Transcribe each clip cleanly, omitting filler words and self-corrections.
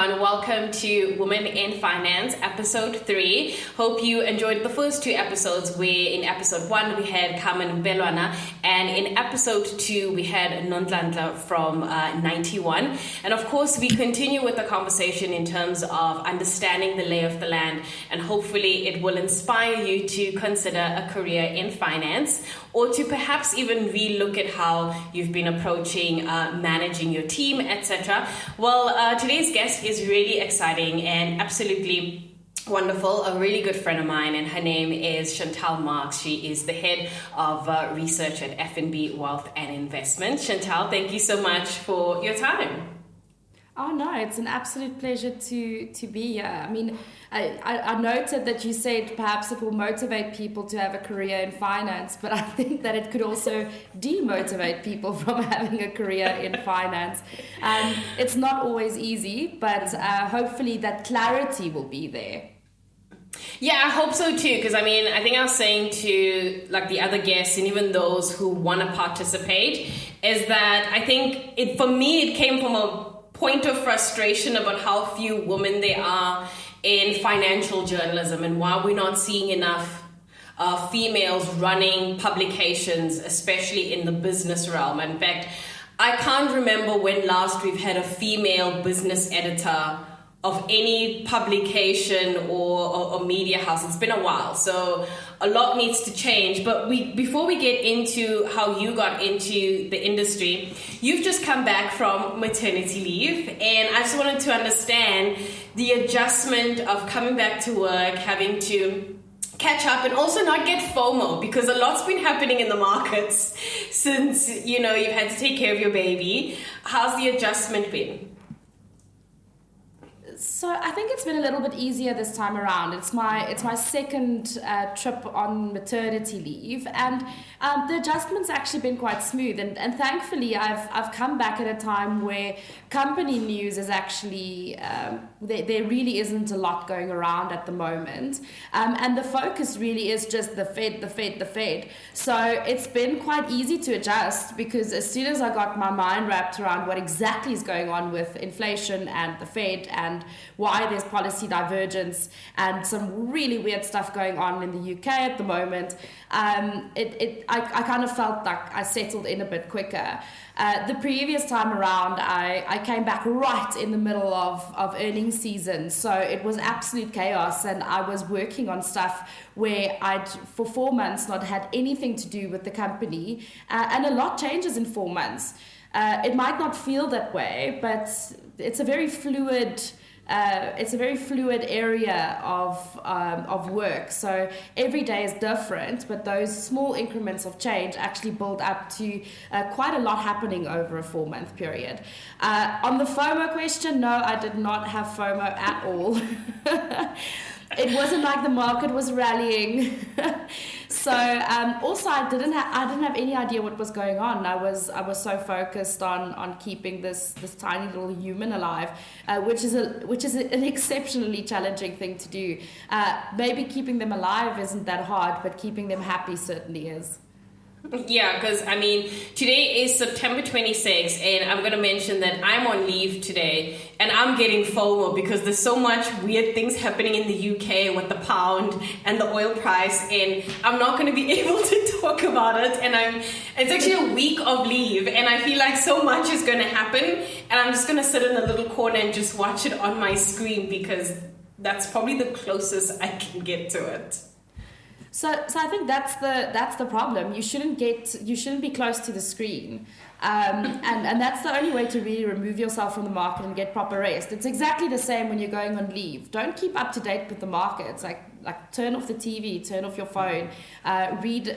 everyone. Welcome to Women in Finance, episode 3. Hope you enjoyed the first 2 episodes, where in episode 1 we had Carmen Belwana, and in episode 2 we had Nondlandla from 91. And of course, we continue with the conversation in terms of understanding the lay of the land, and hopefully it will inspire you to consider a career in finance, or to perhaps even relook at how you've been approaching managing your team, etc. Well, today's guest is really exciting and absolutely wonderful, a really good friend of mine, and her name is Chantal Marx. She is the head of research at FNB Wealth and Investments. Chantal, thank you so much for your time. Oh no, it's an absolute pleasure to be here. I mean, I noted that you said perhaps it will motivate people to have a career in finance, but I think that it could also demotivate people from having a career in finance. It's not always easy, but hopefully that clarity will be there. Yeah, I hope so too, because I mean, I think I was saying to like the other guests and even those who want to participate, is that I think for me it came from a point of frustration about how few women there are in financial journalism and why we're not seeing enough females running publications, especially in the business realm. In fact, I can't remember when last we've had a female business editor of any publication or media house. It's been a while, so a lot needs to change. But before we get into how you got into the industry, you've just come back from maternity leave, and I just wanted to understand the adjustment of coming back to work, having to catch up, and also not get FOMO, because a lot's been happening in the markets since you've had to take care of your baby. How's the adjustment been? So I think it's been a little bit easier this time around. It's my second trip on maternity leave, and the adjustment's actually been quite smooth. And thankfully, I've come back at a time where company news is actually there really isn't a lot going around at the moment, and the focus really is just the Fed. So it's been quite easy to adjust, because as soon as I got my mind wrapped around what exactly is going on with inflation and the Fed and why there's policy divergence and some really weird stuff going on in the UK at the moment, I kind of felt like I settled in a bit quicker. The previous time around, I came back right in the middle of earnings season, so it was absolute chaos, and I was working on stuff where I'd for 4 months not had anything to do with the company, and a lot changes in 4 months. It might not feel that way, but it's a very fluid area of work. So every day is different, but those small increments of change actually build up to quite a lot happening over a 4-month period. On the FOMO question, no, I did not have FOMO at all. It wasn't like the market was rallying. So also I didn't have any idea what was going on. I was so focused on keeping this tiny little human alive, which is an exceptionally challenging thing to do. Maybe keeping them alive isn't that hard, but keeping them happy certainly is. Yeah, because I mean, today is September 26th, and I'm going to mention that I'm on leave today, and I'm getting FOMO because there's so much weird things happening in the UK with the pound and the oil price, and I'm not going to be able to talk about it. And it's actually a week of leave, and I feel like so much is going to happen, and I'm just going to sit in a little corner and just watch it on my screen, because that's probably the closest I can get to it. So I think that's the problem. You shouldn't be close to the screen, and that's the only way to really remove yourself from the market and get proper rest. It's exactly the same when you're going on leave. Don't keep up to date with the markets. Like turn off the TV, turn off your phone, read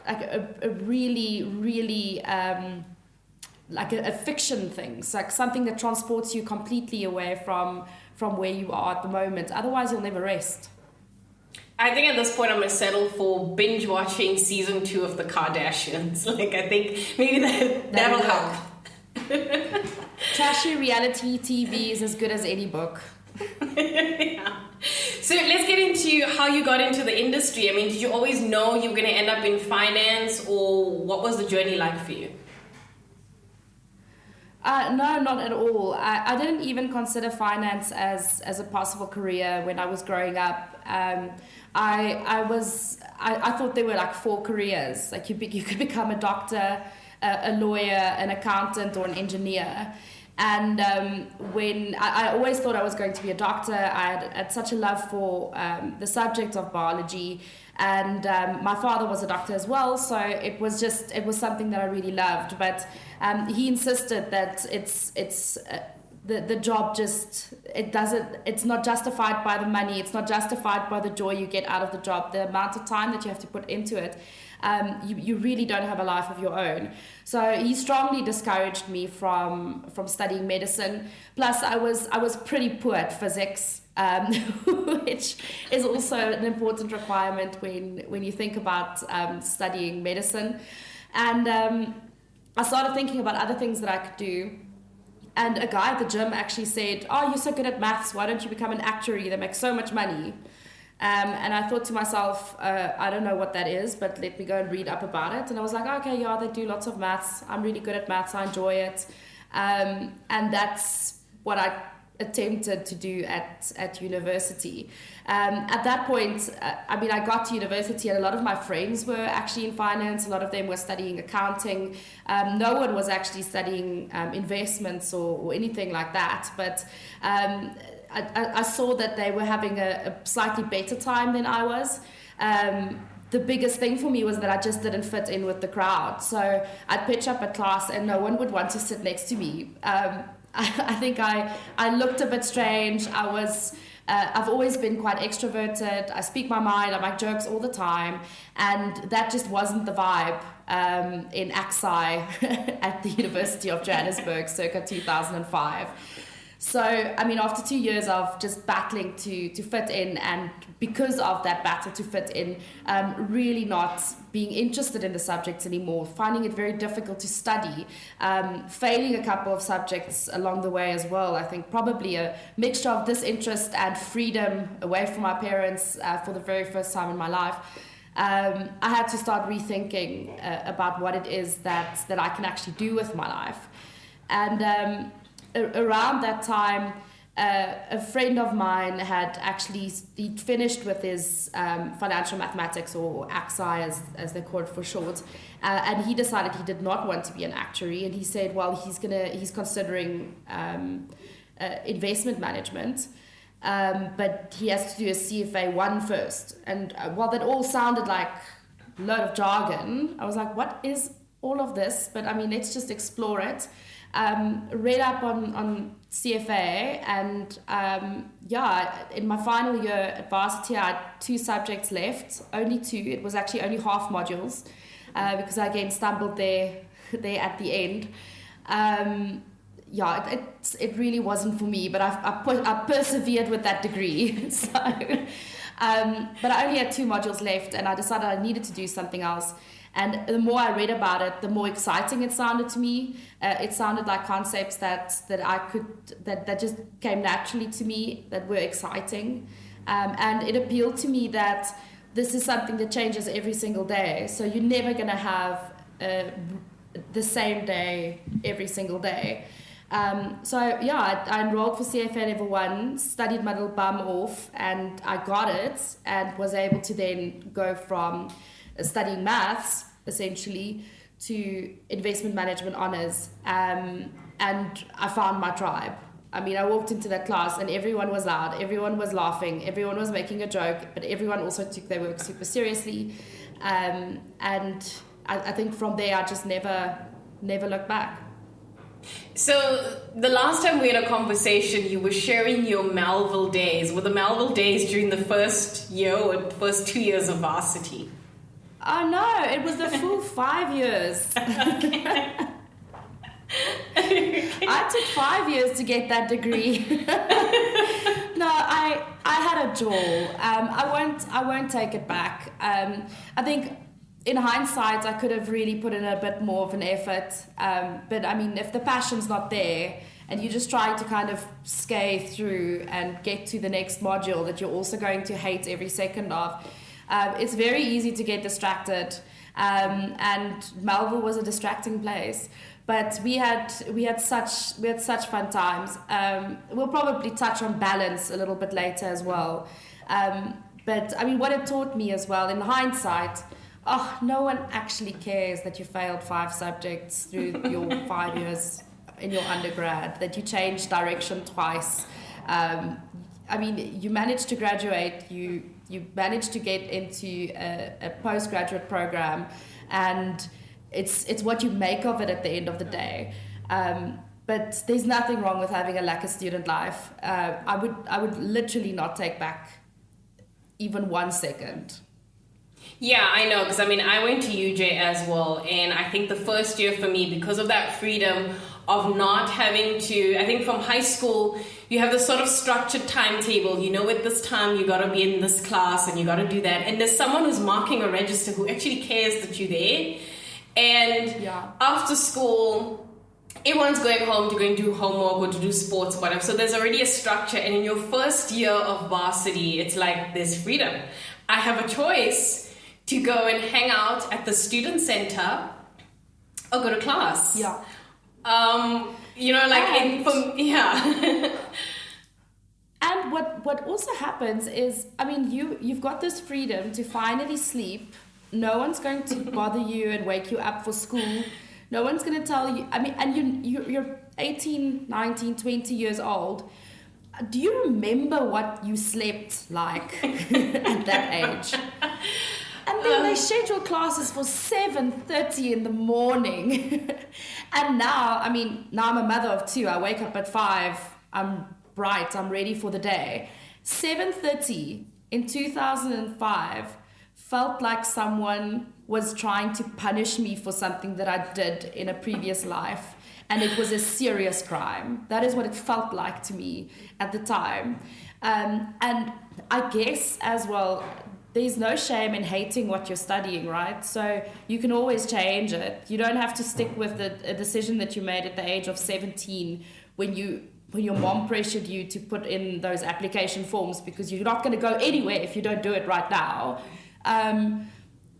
like a really like a fiction thing, like something that transports you completely away from where you are at the moment. Otherwise, you'll never rest. I think at this point I'm going to settle for binge watching season 2 of The Kardashians. Like, I think maybe that'll help. Trashy reality TV is as good as any book. Yeah. So let's get into how you got into the industry. I mean, did you always know you were going to end up in finance, or what was the journey like for you? No, not at all. I didn't even consider finance as a possible career when I was growing up. I thought there were like 4 careers. Like you could become a doctor, a lawyer, an accountant, or an engineer. And when I always thought I was going to be a doctor, I had such a love for the subject of biology. And my father was a doctor as well, so it was something that I really loved. But he insisted that the job it's not justified by the money, it's not justified by the joy you get out of the job, the amount of time that you have to put into it. You really don't have a life of your own. So he strongly discouraged me from studying medicine. Plus, I was pretty poor at physics, which is also an important requirement when you think about studying medicine. And I started thinking about other things that I could do. And a guy at the gym actually said, "Oh, you're so good at maths. Why don't you become an actuary? They make so much money." And I thought to myself, I don't know what that is, but let me go and read up about it. And I was like, okay, yeah, they do lots of maths. I'm really good at maths. I enjoy it. And that's what I attempted to do at university. At that point, I got to university and a lot of my friends were actually in finance. A lot of them were studying accounting. No one was actually studying investments or anything like that. But I saw that they were having a slightly better time than I was. The biggest thing for me was that I just didn't fit in with the crowd. So I'd pitch up at class and no one would want to sit next to me. I think I looked a bit strange. I've always been quite extroverted. I speak my mind. I make jokes all the time. And that just wasn't the vibe in AXI at the University of Johannesburg circa 2005. So, after 2 years of just battling to fit in, and because of that battle to fit in, really not being interested in the subjects anymore, finding it very difficult to study, failing a couple of subjects along the way as well. I think probably a mixture of disinterest and freedom away from my parents for the very first time in my life. I had to start rethinking about what it is that I can actually do with my life. And around that time, a friend of mine he'd finished with his financial mathematics, or AXI as they call it for short, and he decided he did not want to be an actuary, and he said, well, he's considering investment management, but he has to do a CFA 1 first. And while that all sounded like a load of jargon, I was like, what is all of this? But let's just explore it. Read up on CFA, and in my final year at varsity I had 2 subjects left, only 2. It was actually only half modules because I again stumbled there at the end. It really wasn't for me, but I persevered with that degree. So, but I only had 2 modules left, and I decided I needed to do something else. And the more I read about it, the more exciting it sounded to me. It sounded like concepts that just came naturally to me, that were exciting. And it appealed to me that this is something that changes every single day. So you're never going to have the same day every single day. I enrolled for CFA level 1, studied my little bum off, and I got it, and was able to then go from studying maths essentially to investment management honors, and I found my tribe. I walked into that class and everyone was loud, everyone was laughing, everyone was making a joke, but everyone also took their work super seriously, and I think from there I just never looked back. So the last time we had a conversation, you were sharing your Melville days. Were the Melville days during the first year or first 2 years of varsity? Oh no, it was the full 5 years. I took 5 years to get that degree. No, I had a jaw. I won't take it back. I think in hindsight, I could have really put in a bit more of an effort. But if the passion's not there and you're just trying to kind of scale through and get to the next module that you're also going to hate every second of, it's very easy to get distracted. And Melville was a distracting place. But we had such fun times. We'll probably touch on balance a little bit later as well. But I mean, what it taught me as well, in hindsight, no one actually cares that you failed 5 subjects through your 5 years in your undergrad, that you changed direction twice. I mean, you managed to graduate, you managed to get into a postgraduate program, and it's what you make of it at the end of the day. But there's nothing wrong with having a lack of student life. I would literally not take back even 1 second. Yeah, I know, because I mean, I went to UJ as well, and I think the first year for me, because of that freedom of not having to, I think from high school, you have this sort of structured timetable. You know, at this time, you got to be in this class and you got to do that. And there's someone who's marking a register who actually cares that you're there. And after school, everyone's going home to go and do homework or to do sports or whatever. So there's already a structure. And in your first year of varsity, it's like there's freedom. I have a choice to go and hang out at the student center or go to class. Yeah. You know, like, yeah. And what also happens is, I mean, you've got this freedom to finally sleep. No one's going to bother you and wake you up for school. No one's going to tell you, I mean, and you're 18, 19, 20 years old. Do you remember what you slept like at that age? And then they schedule classes for 7:30 in the morning. And now, I mean, now I'm a mother of 2. I wake up at 5. I'm bright. I'm ready for the day. 7:30 in 2005 felt like someone was trying to punish me for something that I did in a previous life. And it was a serious crime. That is what it felt like to me at the time. And I guess as well, there's no shame in hating what you're studying, right? So you can always change it. You don't have to stick with a decision that you made at the age of 17 when your mom pressured you to put in those application forms, because you're not going to go anywhere if you don't do it right now.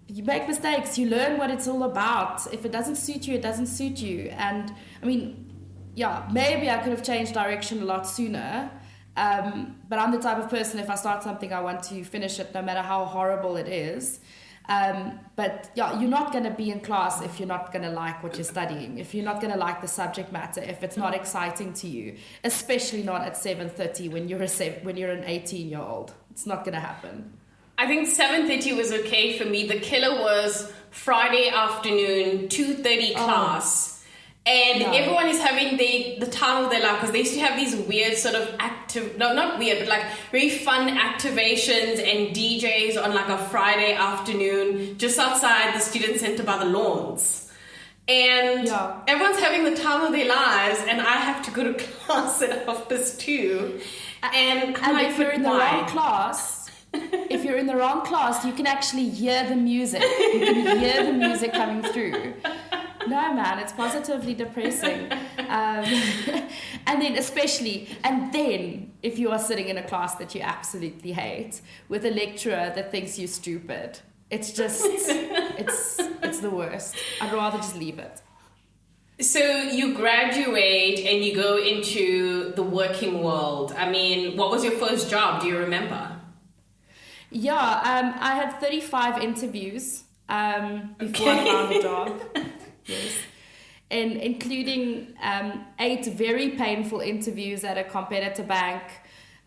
You make mistakes, you learn what it's all about. If it doesn't suit you, it doesn't suit you. And I mean, yeah, maybe I could have changed direction a lot sooner. But I'm the type of person, if I start something, I want to finish it no matter how horrible it is. But yeah, you're not going to be in class if you're not going to like what you're studying, if you're not going to like the subject matter, if it's not exciting to you, especially not at 7:30 when you're an 18-year-old. It's not going to happen. I think 7:30 was okay for me. The killer was Friday afternoon, 2:30 class. And everyone is having the time of their life, because they used to have these weird sort of not weird, but like very fun activations and DJs on like a Friday afternoon just outside the student center by the lawns. And everyone's having the time of their lives, and I have to go to class at 2:30. And if you're in the wrong class, you can actually hear the music. You can hear the music coming through. No, man, it's positively depressing. And then if you are sitting in a class that you absolutely hate with a lecturer that thinks you're stupid, it's just, it's the worst. I'd rather just leave it. So you graduate and you go into the working world. I mean, what was your first job? Do you remember? Yeah, I had 35 interviews before I found a job. Yes. And including 8 very painful interviews at a competitor bank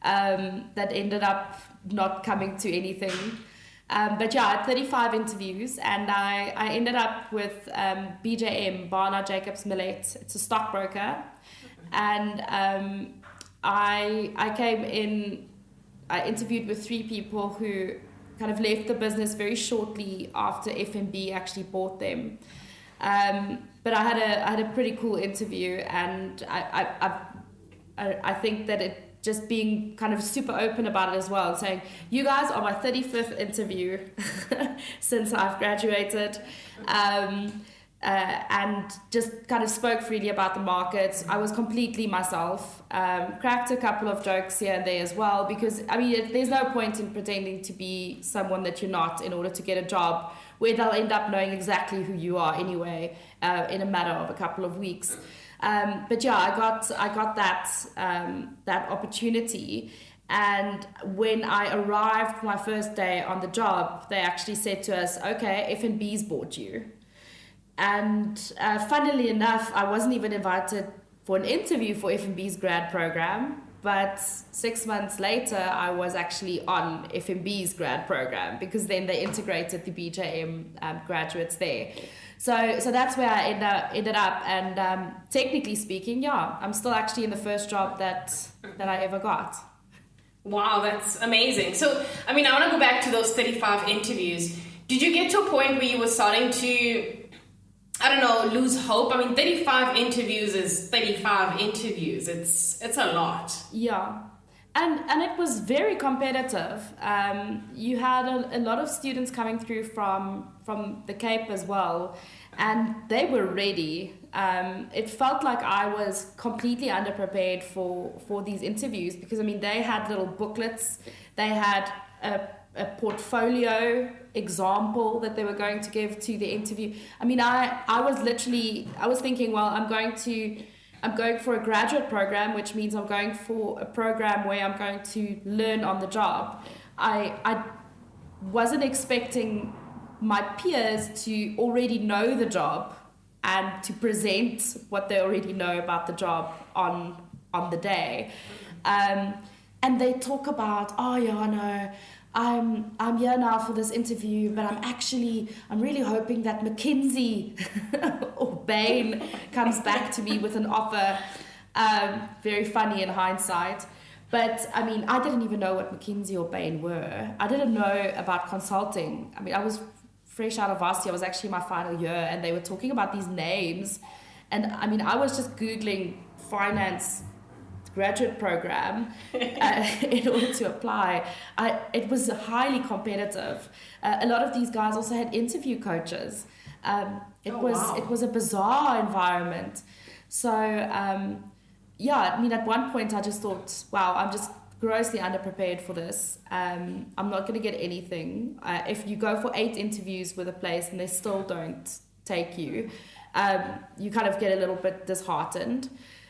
that ended up not coming to anything. But yeah, I had 35 interviews, and I ended up with BJM, Barnard Jacobs Millet. It's a stockbroker. And I came in, I interviewed with 3 people who kind of left the business very shortly after FNB actually bought them. But I had a pretty cool interview, and I think that it just being kind of super open about it as well, and saying, you guys are my 35th interview since I've graduated. and just kind of spoke freely about the markets. I was completely myself, cracked a couple of jokes here and there as well, because I mean, there's no point in pretending to be someone that you're not in order to get a job where they'll end up knowing exactly who you are anyway, in a matter of a couple of weeks. But yeah, I got that opportunity. And when I arrived my first day on the job, they actually said to us, okay, FNB's bought you. And funnily enough, I wasn't even invited for an interview for FNB's grad program, but 6 months later, I was actually on FNB's grad program, because then they integrated the BJM graduates there. So that's where I ended up, and technically speaking, yeah, I'm still actually in the first job that I ever got. Wow, that's amazing. So, I mean, I want to go back to those 35 interviews. Did you get to a point where you were starting to, I don't know, lose hope? I mean, 35 interviews is 35 interviews. It's a lot. Yeah. And it was very competitive. You had a lot of students coming through from the Cape as well, and they were ready. It felt like I was completely underprepared for these interviews, because I mean, they had little booklets, they had a portfolio example that they were going to give to the interview. I mean, I was thinking, well, I'm going for a graduate program, which means I'm going for a program where I'm going to learn on the job. I wasn't expecting my peers to already know the job and to present what they already know about the job on the day. And they talk about, oh yeah, no, I'm here now for this interview, but I'm really hoping that McKinsey or Bain comes back to me with an offer. Very funny in hindsight. But I mean, I didn't even know what McKinsey or Bain were. I didn't know about consulting. I mean, I was fresh out of varsity. I was actually in my final year, and they were talking about these names. And I mean, I was just Googling finance graduate program in order to apply. It was highly competitive. A lot of these guys also had interview coaches. It was a bizarre environment. So yeah, I mean, at one point I just thought, wow, I'm just grossly underprepared for this. I'm not going to get anything. If you go for 8 interviews with a place and they still don't take you, you kind of get a little bit disheartened.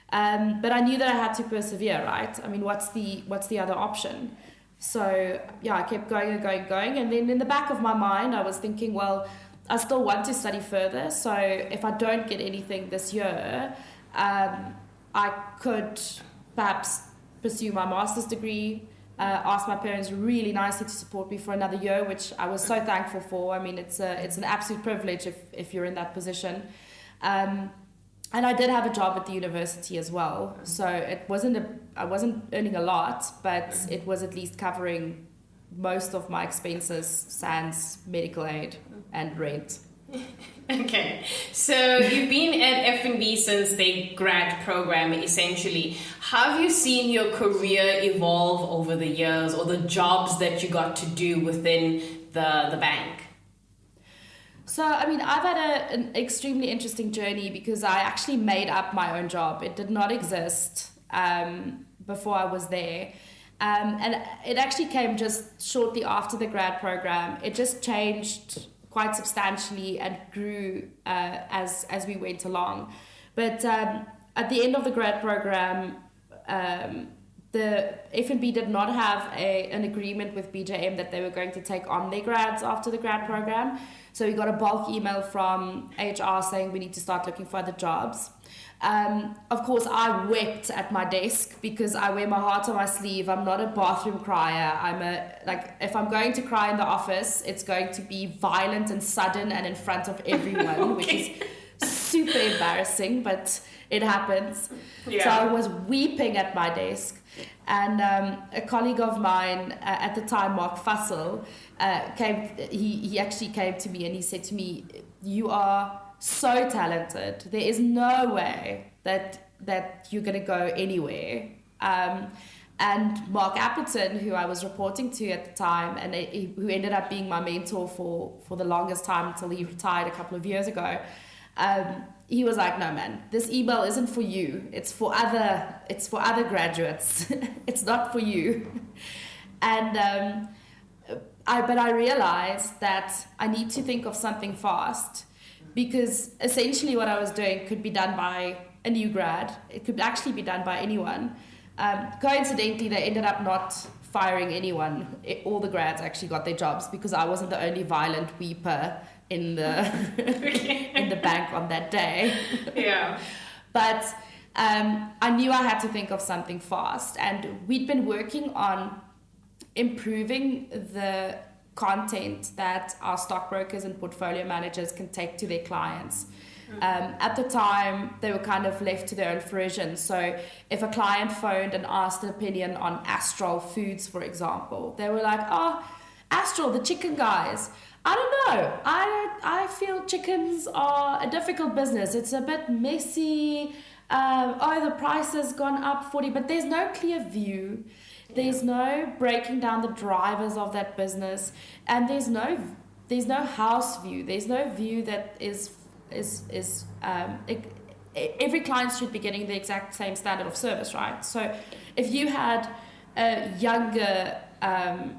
But I knew that I had to persevere, right? I mean, what's the other option? So yeah, I kept going, and then in the back of my mind, I was thinking, well, I still want to study further. So if I don't get anything this year, I could perhaps pursue my master's degree. Asked my parents really nicely to support me for another year, which I was so thankful for. I mean, it's an absolute privilege if you're in that position. And I did have a job at the university as well, so I wasn't earning a lot, but it was at least covering most of my expenses, sans medical aid and rent. Okay, so you've been at FNB since the grad program, essentially. Have you seen your career evolve over the years, or the jobs that you got to do within the bank? So, I mean, I've had an extremely interesting journey, because I actually made up my own job. It did not exist before I was there. And it actually came just shortly after the grad program. It just changed quite substantially and grew as we went along. But at the end of the grad program, the FNB did not have an agreement with BJM that they were going to take on their grads after the grad program. So we got a bulk email from HR saying we need to start looking for other jobs. Of course, I wept at my desk, because I wear my heart on my sleeve. I'm not a bathroom crier. If I'm going to cry in the office, it's going to be violent and sudden and in front of everyone, okay, which is super embarrassing, but it happens. Yeah. So I was weeping at my desk. And a colleague of mine at the time, Mark Fussell, he actually came to me and he said to me, "You are so talented. There is no way that you're going to go anywhere." And Mark Appleton, who I was reporting to at the time, and who ended up being my mentor for the longest time until he retired a couple of years ago, he was like, no man, this email isn't for you. It's for other graduates. It's not for you. And but I realized that I need to think of something fast, because essentially what I was doing could be done by a new grad. It could actually be done by anyone. Coincidentally, they ended up not firing anyone. All the grads actually got their jobs because I wasn't the only violent weeper in the in the bank on that day. Yeah. But I knew I had to think of something fast, and we'd been working on improving the content that our stockbrokers and portfolio managers can take to their clients. At the time, they were kind of left to their own fruition. So if a client phoned and asked an opinion on Astral Foods, for example, they were like, oh, Astral, the chicken guys. I don't know. I feel chickens are a difficult business. It's a bit messy. The price has gone up 40, but there's no clear view. There's no breaking down the drivers of that business, and there's no house view. There's no view that every client should be getting the exact same standard of service, right? So if you had a younger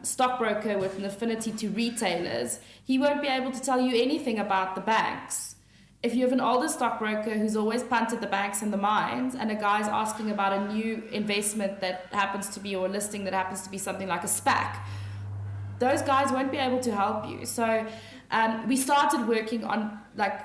stockbroker with an affinity to retailers, he won't be able to tell you anything about the banks. If you have an older stockbroker who's always punted the banks and the mines, and a guy's asking about a new investment that happens to be, or a listing that happens to be something like a SPAC, those guys won't be able to help you. So we started working on like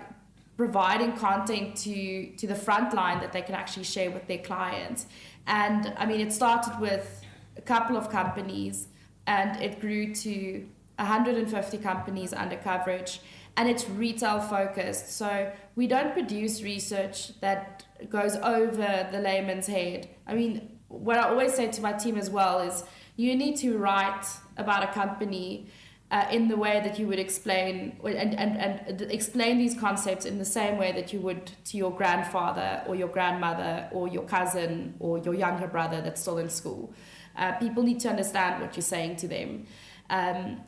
providing content to the front line that they can actually share with their clients. And I mean, it started with a couple of companies, and it grew to 150 companies under coverage. And it's retail focused. So we don't produce research that goes over the layman's head. I mean, what I always say to my team as well is you need to write about a company in the way that you would explain and explain these concepts in the same way that you would to your grandfather or your grandmother or your cousin or your younger brother that's still in school. People need to understand what you're saying to them. And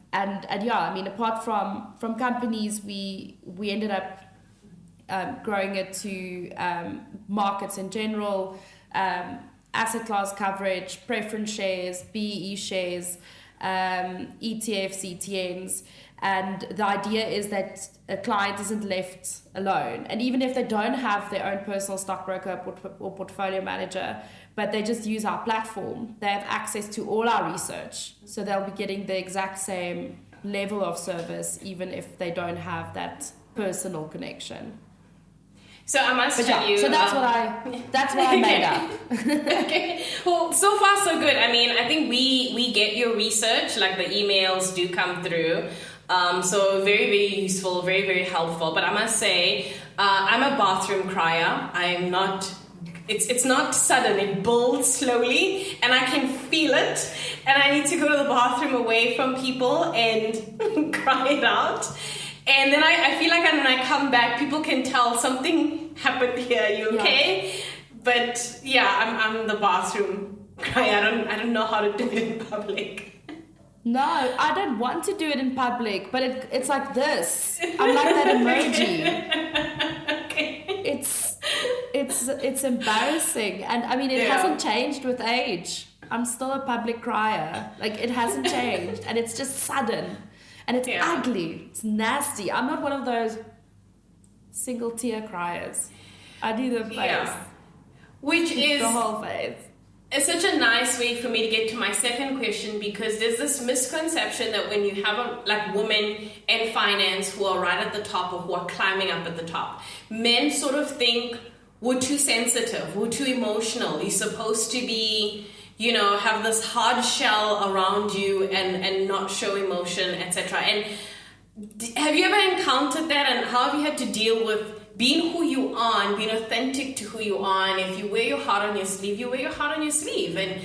yeah, I mean, apart from companies, we ended up growing it to markets in general, asset class coverage, preference shares, BE shares, ETFs, ETNs. And the idea is that a client isn't left alone. And even if they don't have their own personal stockbroker or portfolio manager, but they just use our platform, they have access to all our research. So they'll be getting the exact same level of service, even if they don't have that personal connection. So I must tell you. So that's what I made up. Okay. Well, so far so good. I mean, I think we get your research, like the emails do come through. So very, very useful, very, very helpful. But I must say, I'm a bathroom crier. I'm not. It's not sudden. It builds slowly, and I can feel it. And I need to go to the bathroom away from people and cry it out. And then I feel like when I come back, people can tell something happened here. You okay? Yeah. But yeah, I'm the bathroom crier. I don't know how to do it in public. No, I don't want to do it in public, but it's like this. I'm like that emoji. Okay. It's embarrassing, and I mean it hasn't changed with age. I'm still a public crier. Like it hasn't changed, and it's just sudden, and it's ugly. It's nasty. I'm not one of those single tear criers. I do the face, which is the whole face. It's such a nice way for me to get to my second question, because there's this misconception that when you have women in finance who are right at the top or who are climbing up at the top, men sort of think we're too sensitive, we're too emotional. You're supposed to be, have this hard shell around you and not show emotion, etc. And have you ever encountered that, and how have you had to deal with being who you are and being authentic to who you are? And if you wear your heart on your sleeve, you wear your heart on your sleeve, and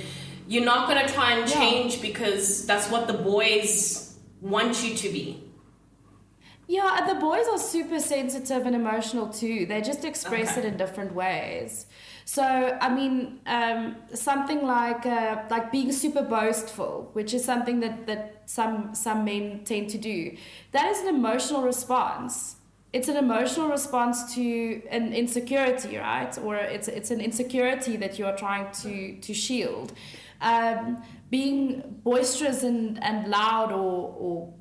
you're not going to try and change because that's what the boys want you to be. Yeah, the boys are super sensitive and emotional too. They just express it in different ways. So, I mean, something like being super boastful, which is something that some men tend to do. That is an emotional response. it's an emotional response to an insecurity, right? Or it's an insecurity that you're trying to shield. Being boisterous and loud or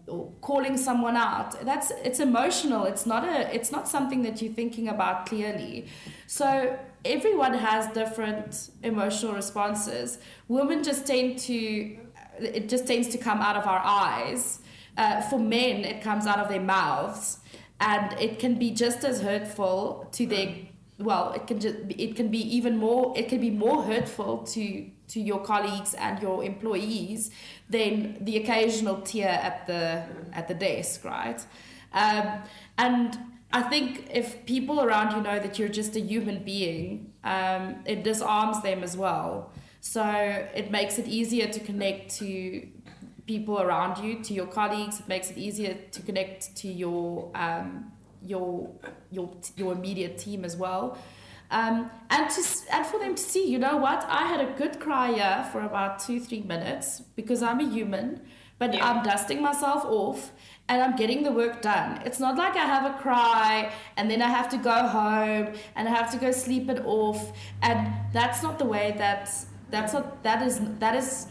calling someone out, it's emotional. It's not something that you're thinking about clearly. So everyone has different emotional responses. Women it just tends to come out of our eyes. For men, it comes out of their mouths, and it can be just as hurtful to their. Well, it can be more hurtful to your colleagues and your employees than the occasional tear at the desk, right? And I think if people around you know that you're just a human being, it disarms them as well. So it makes it easier to connect to people around you, to your colleagues. It makes it easier to connect to your immediate team as well, and for them to see, you know what, I had a good cry here for about 2-3 minutes because I'm a human, but I'm dusting myself off and I'm getting the work done. It's not like I have a cry and then I have to go home and I have to go sleep it off, and that's not the way that is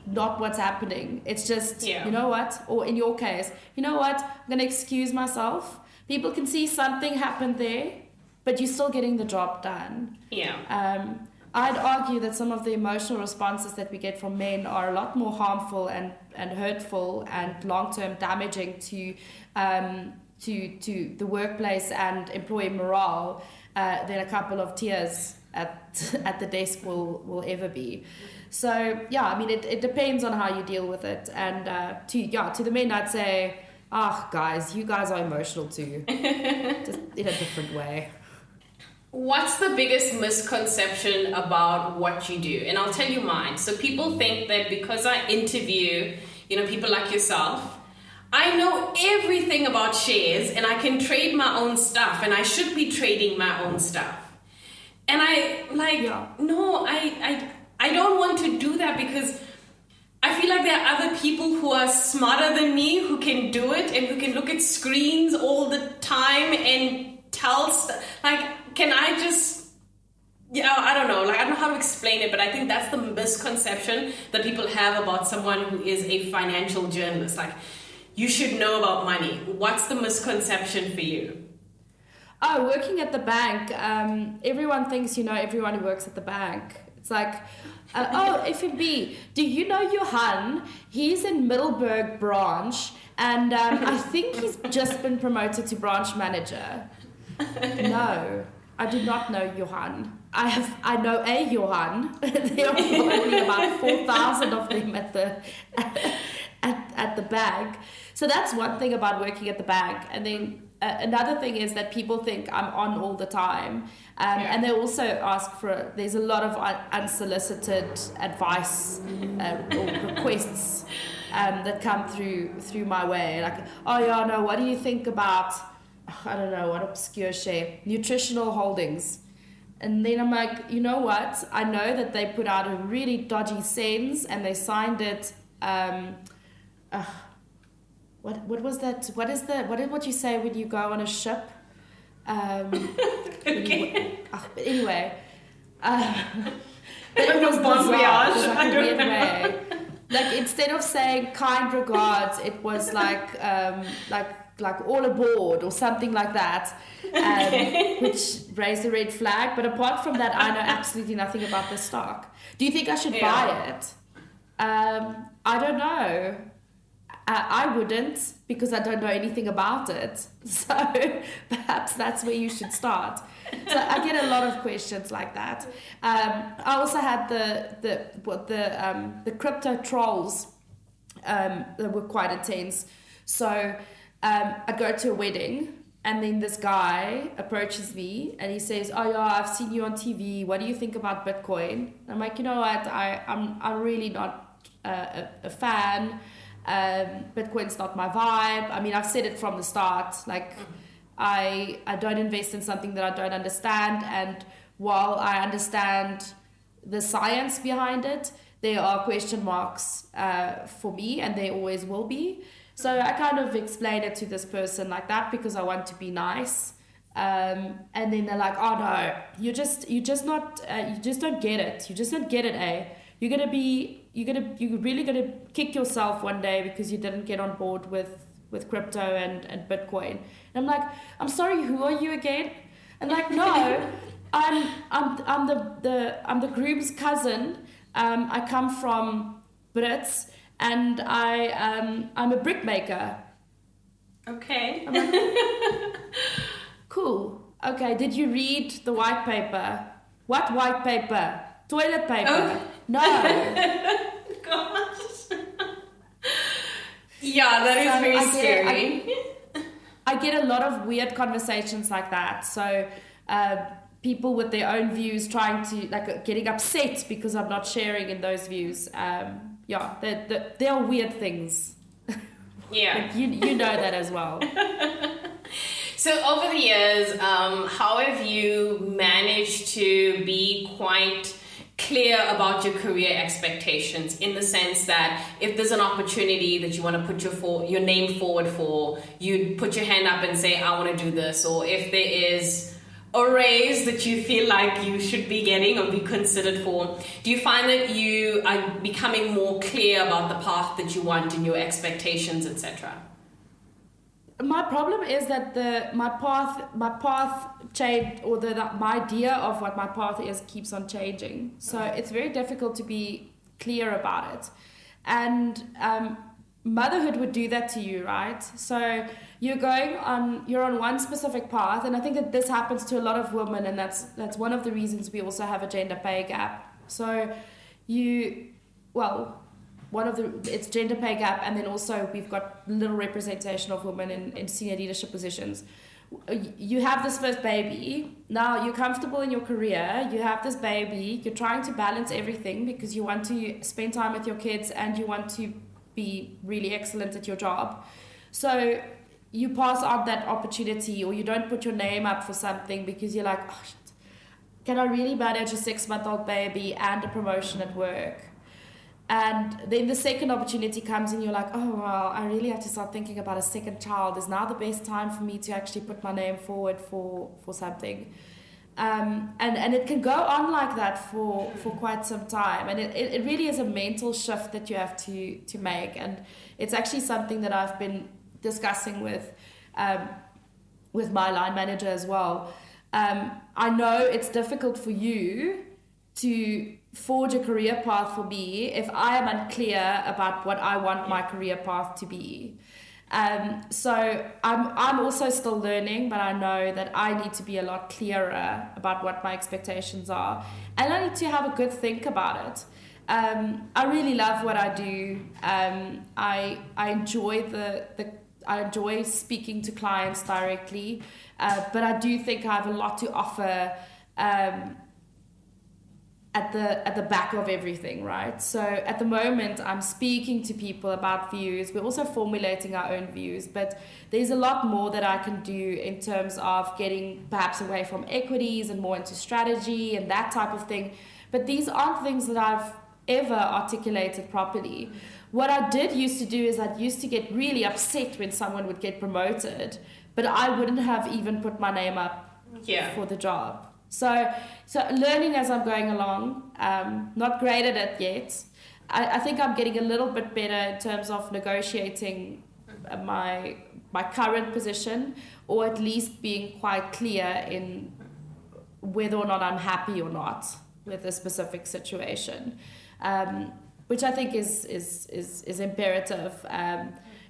not what's happening. It's just, you know what, or in your case, you know what, I'm going to excuse myself. People can see something happened there, but you're still getting the job done. I'd argue that some of the emotional responses that we get from men are a lot more harmful and hurtful and long-term damaging to the workplace and employee morale than a couple of tears at the desk will ever be. So I mean, it depends on how you deal with it. And to the men, I'd say, guys, you guys are emotional too, just in a different way. What's the biggest misconception about what you do? And I'll tell you mine. So people think that because I interview, people like yourself, I know everything about shares and I can trade my own stuff and I should be trading my own stuff. And no, I don't want to do that because I feel like there are other people who are smarter than me who can do it and who can look at screens all the time and tell stuff. Can I just, I don't know. I don't know how to explain it, but I think that's the misconception that people have about someone who is a financial journalist. You should know about money. What's the misconception for you? Oh, working at the bank. Everyone thinks everyone who works at the bank. It's like, FNB, do you know Johan? He's in Middelburg branch, and I think he's just been promoted to branch manager. No, I do not know Johan. I know a Johan. There are probably about 4,000 of them at the bank. So that's one thing about working at the bank. And then another thing is that people think I'm on all the time. And they also ask there's a lot of unsolicited advice or requests that come through my way. What do you think about, I don't know, what obscure share, nutritional holdings? And then I'm like, you know what? I know that they put out a really dodgy SENS and they signed it. What was that? What you say when you go on a ship? Okay. Anyway, it was bizarre. It was like a weird way. Instead of saying kind regards, it was like all aboard or something like that, which raised a red flag. But apart from that, I know absolutely nothing about the stock. Do you think I should buy it? I don't know. I wouldn't, because I don't know anything about it. So perhaps that's where you should start. So I get a lot of questions like that. I also had the crypto trolls that were quite intense. So I go to a wedding, and then this guy approaches me and he says, I've seen you on TV. What do you think about Bitcoin? And I'm like, you know what? I'm really not a fan. Bitcoin's not my vibe. I mean, I've said it from the start. I don't invest in something that I don't understand. And while I understand the science behind it, there are question marks for me, and there always will be. So I kind of explained it to this person like that because I want to be nice. And then they're like, oh no, you just don't get it. You just don't get it, eh? You're really gonna kick yourself one day because you didn't get on board with crypto and Bitcoin. And I'm like, I'm sorry, who are you again? And like, no, I'm the groom's cousin. I come from Brits, and I'm a brickmaker. Okay. I'm like, cool. Okay, did you read the white paper? What white paper? Toilet paper? Oh. No. Gosh. Yeah, that is very scary. I get a lot of weird conversations like that. So people with their own views trying to, like, getting upset because I'm not sharing in those views. Yeah, there are weird things. Yeah. Like, you know that as well. So over the years, how have you managed to be quite clear about your career expectations, in the sense that if there's an opportunity that you want to put your name forward for, you'd put your hand up and say, I want to do this, or if there is a raise that you feel like you should be getting or be considered for, do you find that you are becoming more clear about the path that you want and your expectations, etc.? My problem is that my path changed, or my idea of what my path is keeps on changing. So it's very difficult to be clear about it. And motherhood would do that to you, right? So you're on one specific path, and I think that this happens to a lot of women, and that's one of the reasons we also have a gender pay gap. So it's gender pay gap, and then also we've got little representation of women in senior leadership positions. You have this first baby, now you're comfortable in your career, you have this baby, you're trying to balance everything because you want to spend time with your kids and you want to be really excellent at your job. So you pass on that opportunity, or you don't put your name up for something because you're like, oh, shit, can I really manage a 6-month-old baby and a promotion at work? And then the second opportunity comes and you're like, oh, well, I really have to start thinking about a second child. Is now the best time for me to actually put my name forward for something? And it can go on like that for quite some time. And it really is a mental shift that you have to make. And it's actually something that I've been discussing with my line manager as well. I know it's difficult for you to forge a career path for me if I am unclear about what I want my career path to be. So I'm also still learning, but I know that I need to be a lot clearer about what my expectations are, and I need to have a good think about it. I really love what I do. I enjoy I enjoy speaking to clients directly, but I do think I have a lot to offer at the back of everything, right? So at the moment, I'm speaking to people about views. We're also formulating our own views, but there's a lot more that I can do in terms of getting perhaps away from equities and more into strategy and that type of thing. But these aren't things that I've ever articulated properly. What I did used to do is I used to get really upset when someone would get promoted, but I wouldn't have even put my name up for the job. So learning as I'm going along, not great at it yet. I think I'm getting a little bit better in terms of negotiating my current position, or at least being quite clear in whether or not I'm happy or not with a specific situation, which I think is imperative.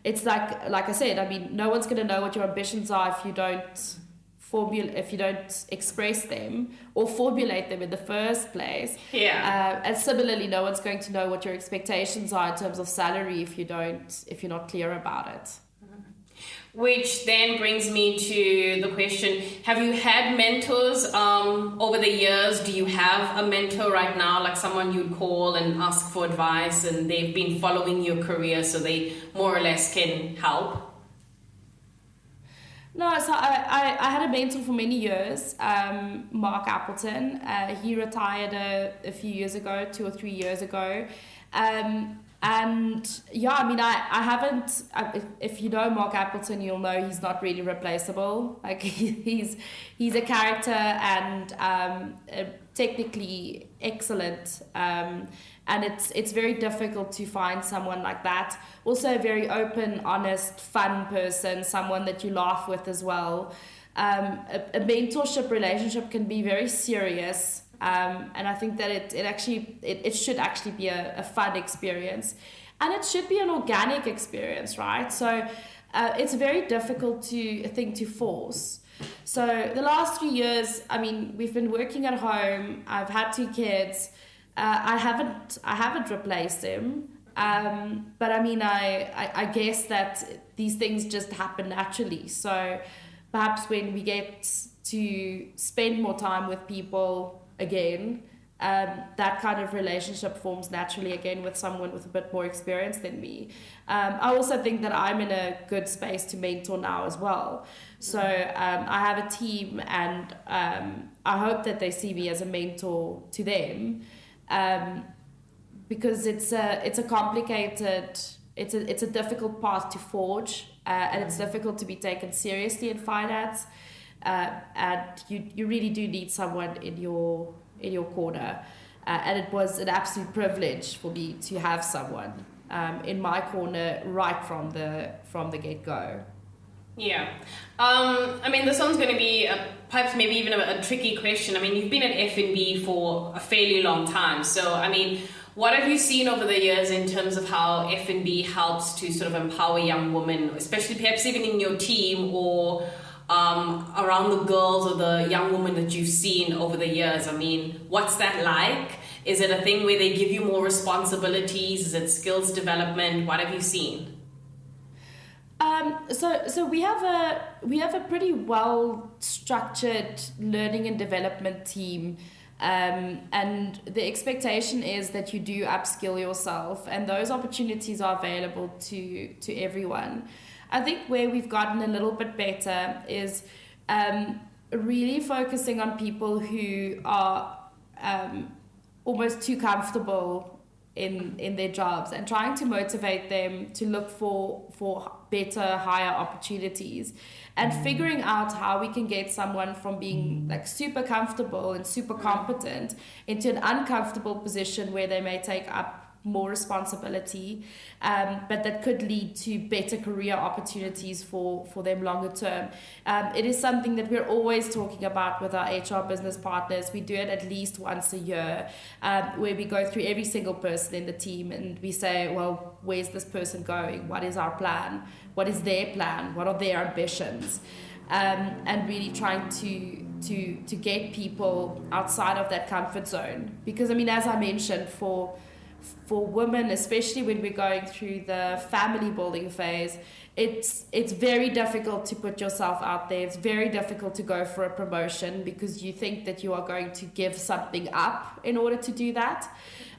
It's like I said, I mean, no one's going to know what your ambitions are if you don't express them or formulate them in the first place. And similarly, no one's going to know what your expectations are in terms of salary if you're not clear about it. Which then brings me to the question, have you had mentors over the years? Do you have a mentor right now, like someone you'd call and ask for advice, and they've been following your career so they more or less can help? No, so I had a mentor for many years, Mark Appleton. He retired a few years ago, 2 or 3 years ago. And yeah, I mean, I haven't, if you know Mark Appleton, you'll know he's not really replaceable. Like he's a character and technically excellent. And it's very difficult to find someone like that. Also a very open, honest, fun person, someone that you laugh with as well. A mentorship relationship can be very serious. And I think that it should actually be a fun experience, and it should be an organic experience, right? So it's very difficult to force. So the last 3 years, I mean, we've been working at home. I've had 2 kids. I haven't replaced him. But I mean, I guess that these things just happen naturally. So perhaps when we get to spend more time with people again, that kind of relationship forms naturally again with someone with a bit more experience than me. I also think that I'm in a good space to mentor now as well. So I have a team, and I hope that they see me as a mentor to them, because it's a complicated, it's a difficult path to forge, and it's difficult to be taken seriously in finance. And you really do need someone in your corner, and it was an absolute privilege for me to have someone in my corner right from the get-go. Yeah. I mean, this one's going to be perhaps maybe even a tricky question. I mean, you've been at FNB for a fairly long time. So, I mean, what have you seen over the years in terms of how FNB helps to sort of empower young women, especially perhaps even in your team or around the girls or the young women that you've seen over the years? I mean, what's that like? Is it a thing where they give you more responsibilities? Is it skills development? What have you seen? So we have a pretty well structured learning and development team, and the expectation is that you do upskill yourself, and those opportunities are available to everyone. I think where we've gotten a little bit better is really focusing on people who are almost too comfortable in their jobs, and trying to motivate them to look for better, higher opportunities, and figuring out how we can get someone from being like super comfortable and super competent into an uncomfortable position where they may take up more responsibility, but that could lead to better career opportunities for them longer term. It is something that we're always talking about with our HR business partners. We do it at least once a year, where we go through every single person in the team and we say, well, where's this person going? What is our plan? What is their plan? What are their ambitions? And really trying to get people outside of that comfort zone. Because I mean, as I mentioned, for women, especially when we're going through the family building phase, it's very difficult to put yourself out there. It's very difficult to go for a promotion because you think that you are going to give something up in order to do that.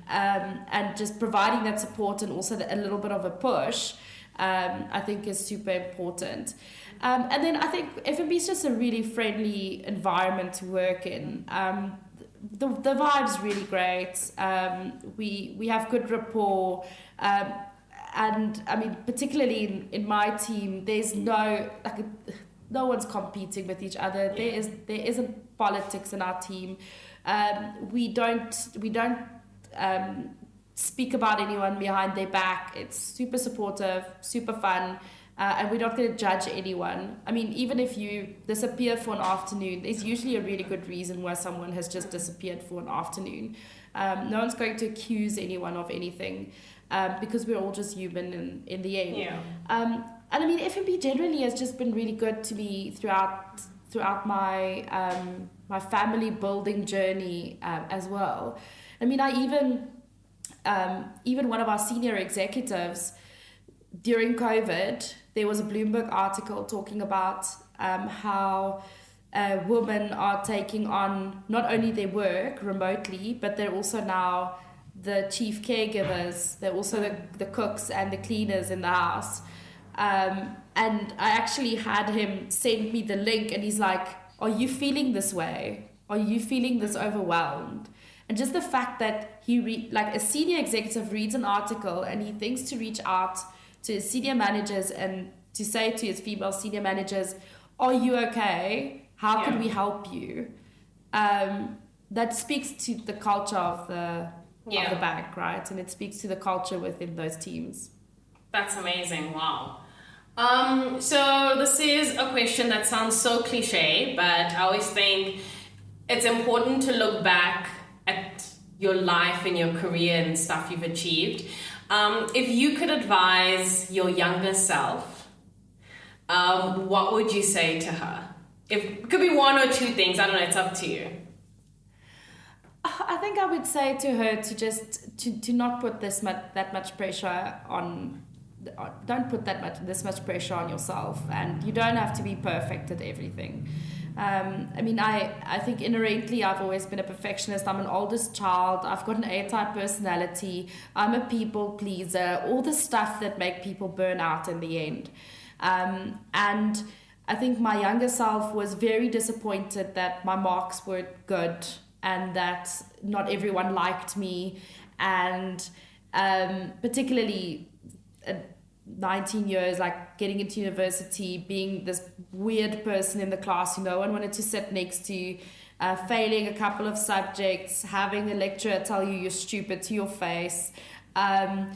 And just providing that support and also a little bit of a push, I think is super important. And then I think FNB is just a really friendly environment to work in. The vibe's really great. We have good rapport, and I mean, particularly in my team, there's no one's competing with each other. Yeah. There isn't politics in our team. We don't speak about anyone behind their back. It's super supportive, super fun. And we're not going to judge anyone. I mean, even if you disappear for an afternoon, there's usually a really good reason why someone has just disappeared for an afternoon. No one's going to accuse anyone of anything, because we're all just human in the end. Yeah. And I mean, FNB generally has just been really good to me throughout my my family building journey as well. I mean, even one of our senior executives during COVID, there was a Bloomberg article talking about how women are taking on not only their work remotely, but they're also now the chief caregivers. They're also the cooks and the cleaners in the house. And I actually had him send me the link, and he's like, are you feeling this way? Are you feeling this overwhelmed? And just the fact that like a senior executive reads an article and he thinks to reach out to his senior managers and to say to his female senior managers, are you okay? How can we help you? That speaks to the culture of the bank, right? And it speaks to the culture within those teams. That's amazing. Wow. So this is a question that sounds so cliche, but I always think it's important to look back at your life and your career and stuff you've achieved. If you could advise your younger self, what would you say to her? It could be one or two things. I don't know. It's up to you. I think I would say to her to just to not put that much pressure on. Don't put this much pressure on yourself, and you don't have to be perfect at everything. I mean, I think inherently I've always been a perfectionist. I'm an oldest child. I've got an A-type personality. I'm a people pleaser. All the stuff that make people burn out in the end. And I think my younger self was very disappointed that my marks weren't good and that not everyone liked me, and particularly at 19 years, like getting into university, being this weird person in the class who no one wanted to sit next to, failing a couple of subjects, having a lecturer tell you you're stupid to your face. I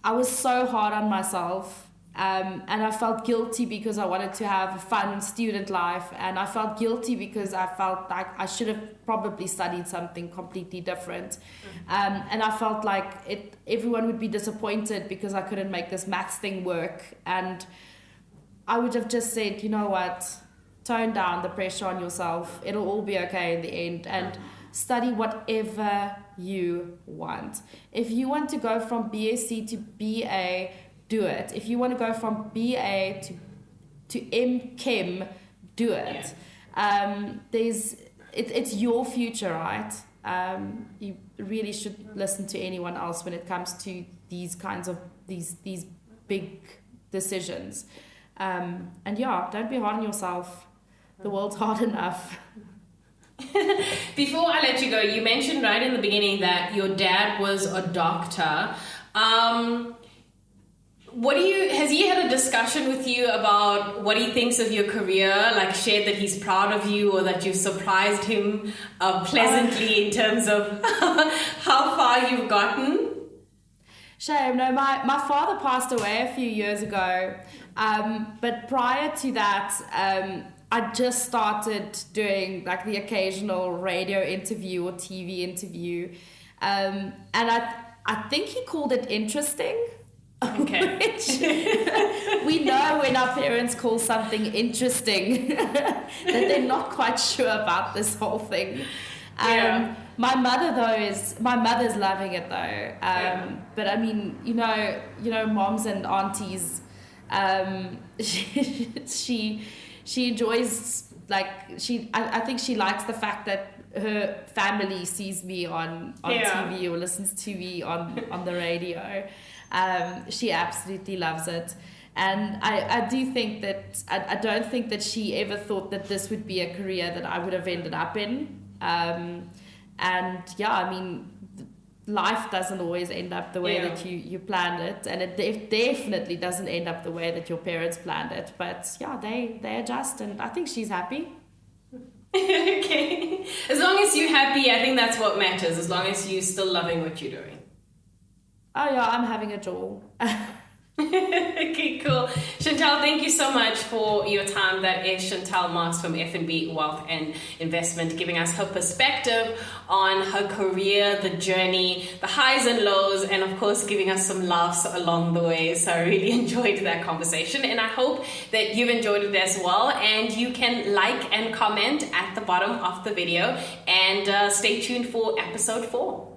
was so hard on myself. And I felt guilty because I wanted to have a fun student life, and I felt guilty because I felt like I should have probably studied something completely different. And I felt like everyone would be disappointed because I couldn't make this maths thing work, and I would have just said, you know what, tone down the pressure on yourself, it'll all be okay in the end, and study whatever you want. If you want to go from BSc to BA, do it. If you want to go from BA to M-Chem, do it. It's your future, right? You really should listen to anyone else when it comes to these kinds of these big decisions. And don't be hard on yourself. The world's hard enough. Before I let you go, you mentioned right in the beginning that your dad was a doctor. Has he had a discussion with you about what he thinks of your career, like shared that he's proud of you or that you've surprised him pleasantly in terms of how far you've gotten? Shame. No, my father passed away a few years ago. But prior to that, I just started doing like the occasional radio interview or TV interview. And I think he called it interesting. Okay. Which we know when our parents call something interesting that they're not quite sure about this whole thing. My mother's loving it though. But I mean, you know, moms and aunties, she enjoys, like, I think she likes the fact that her family sees me on TV or listens to me on the radio. She absolutely loves it. And I do think that, I don't think that she ever thought that this would be a career that I would have ended up in. And yeah, I mean, life doesn't always end up the way that you planned it. And it definitely doesn't end up the way that your parents planned it. But yeah, they adjust, and I think she's happy. Okay. As long as you're happy, I think that's what matters. As long as you're still loving what you're doing. Oh yeah, I'm having a jaw. Okay, cool. Chantal, thank you so much for your time. That is Chantal Marx from FNB Wealth and Investment, giving us her perspective on her career, the journey, the highs and lows, and of course giving us some laughs along the way. So I really enjoyed that conversation, and I hope that you've enjoyed it as well. And you can like and comment at the bottom of the video, and stay tuned for episode 4.